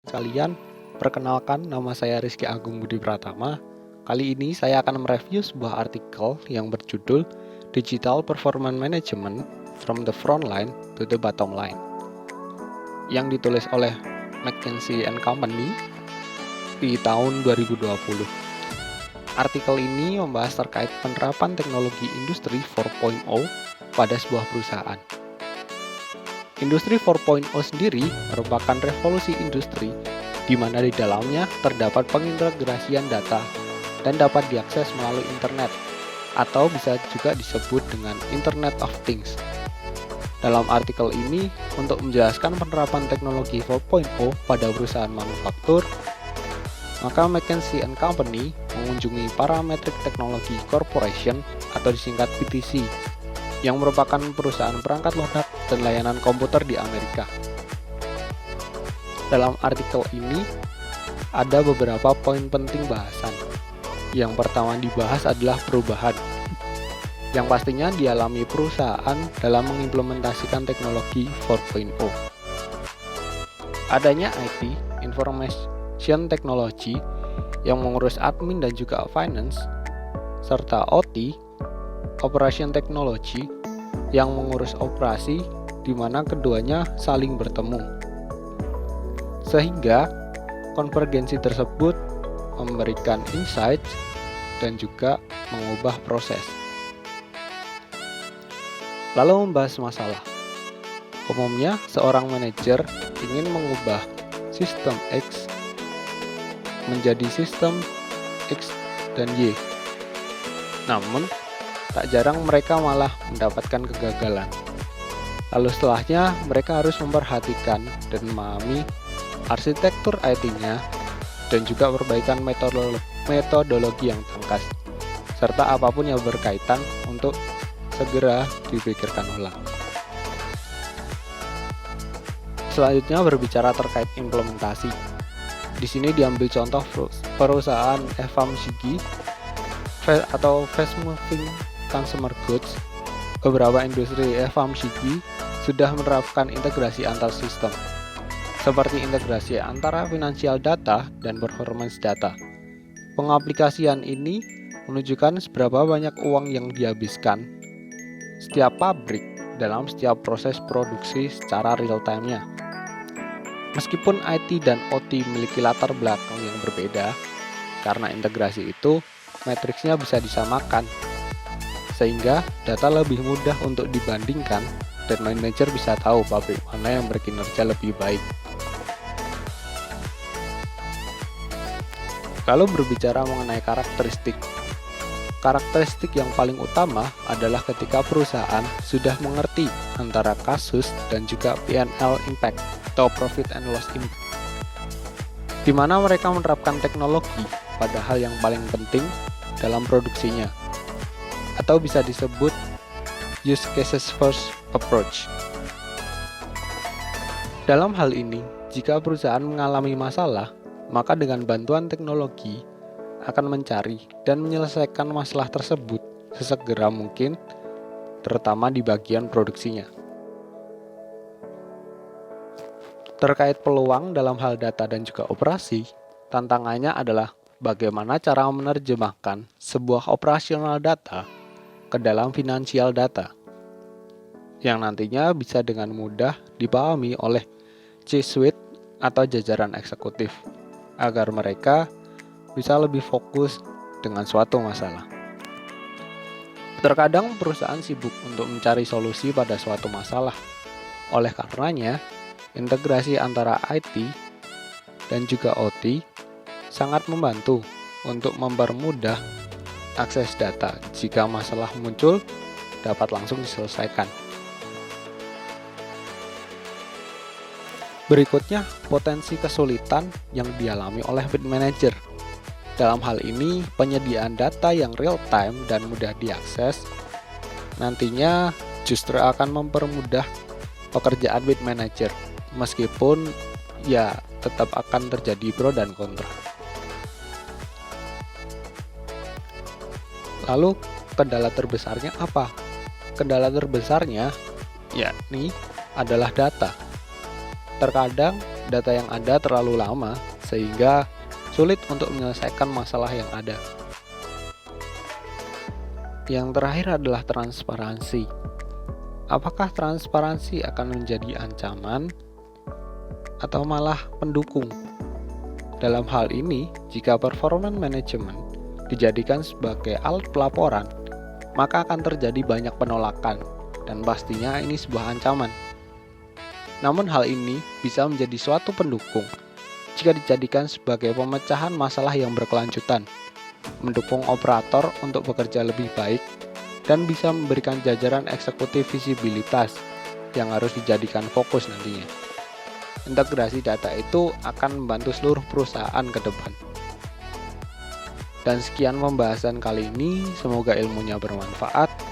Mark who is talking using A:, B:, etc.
A: sekalian, perkenalkan nama saya Rizky Agung Budi Pratama. Kali ini saya akan mereview sebuah artikel yang berjudul Digital Performance Management from the Frontline to the Bottom Line yang ditulis oleh McKinsey & Company di tahun 2020. Artikel ini membahas terkait penerapan teknologi industri 4.0 pada sebuah perusahaan. Industri 4.0 sendiri merupakan revolusi industri di mana di dalamnya terdapat pengintegrasian data dan dapat diakses melalui internet atau bisa juga disebut dengan Internet of Things. Dalam artikel ini, untuk menjelaskan penerapan teknologi 4.0 pada perusahaan manufaktur, maka McKinsey & Company mengunjungi Parametric Technology Corporation atau disingkat PTC yang merupakan perusahaan perangkat lunak dan layanan komputer di Amerika. Dalam artikel ini ada beberapa poin penting bahasan. Yang pertama dibahas adalah perubahan yang pastinya dialami perusahaan dalam mengimplementasikan teknologi 4.0. Adanya IT, Information Technology, yang mengurus admin dan juga finance, serta OT, Operation Technology, yang mengurus operasi, di mana keduanya saling bertemu. Sehingga konvergensi tersebut memberikan insight dan juga mengubah proses. Lalu membahas masalah. Umumnya, seorang manajer ingin mengubah sistem X menjadi sistem X dan Y. Namun, tak jarang mereka malah mendapatkan kegagalan. Lalu setelahnya, mereka harus memperhatikan dan memahami arsitektur IT-nya dan juga perbaikan metodologi yang tangkas, serta apapun yang berkaitan untuk segera dipikirkan ulang. Selanjutnya berbicara terkait implementasi. Di sini diambil contoh perusahaan FMCG atau Fast Moving Consumer Goods. Beberapa industri FMCG sudah menerapkan integrasi antar sistem, seperti integrasi antara financial data dan performance data. Pengaplikasian ini menunjukkan seberapa banyak uang yang dihabiskan setiap pabrik dalam setiap proses produksi secara real-time-nya. Meskipun IT dan OT memiliki latar belakang yang berbeda, karena integrasi itu, matriksnya bisa disamakan, sehingga data lebih mudah untuk dibandingkan dan manajer bisa tahu pabrik mana yang berkinerja lebih baik. Kalau berbicara mengenai karakteristik yang paling utama adalah ketika perusahaan sudah mengerti antara kasus dan juga P&L impact atau profit and loss impact, di mana mereka menerapkan teknologi pada hal yang paling penting dalam produksinya, atau bisa disebut use cases first approach. Dalam hal ini, jika perusahaan mengalami masalah, maka dengan bantuan teknologi akan mencari dan menyelesaikan masalah tersebut sesegera mungkin, terutama di bagian produksinya. Terkait peluang dalam hal data dan juga operasi, tantangannya adalah bagaimana cara menerjemahkan sebuah operasional data ke dalam finansial data, yang nantinya bisa dengan mudah dipahami oleh C-suite atau jajaran eksekutif, agar mereka bisa lebih fokus dengan suatu masalah. Terkadang perusahaan sibuk untuk mencari solusi pada suatu masalah. Oleh karenanya, integrasi antara IT dan juga OT sangat membantu untuk mempermudah akses data. Jika masalah muncul, dapat langsung diselesaikan. Berikutnya, potensi kesulitan yang dialami oleh bid manager. Dalam hal ini, penyediaan data yang real-time dan mudah diakses nantinya justru akan mempermudah pekerjaan bid manager, meskipun ya tetap akan terjadi pro dan kontra. Lalu, kendala terbesarnya apa? Kendala terbesarnya yakni adalah data. Terkadang data yang ada terlalu lama sehingga sulit untuk menyelesaikan masalah yang ada. Yang terakhir adalah transparansi. Apakah transparansi akan menjadi ancaman atau malah pendukung? Dalam hal ini, jika performance management dijadikan sebagai alat pelaporan, maka akan terjadi banyak penolakan dan pastinya ini sebuah ancaman. Namun hal ini bisa menjadi suatu pendukung jika dijadikan sebagai pemecahan masalah yang berkelanjutan, mendukung operator untuk bekerja lebih baik, dan bisa memberikan jajaran eksekutif visibilitas yang harus dijadikan fokus nantinya. Integrasi data itu akan membantu seluruh perusahaan ke depan. Dan sekian pembahasan kali ini, semoga ilmunya bermanfaat.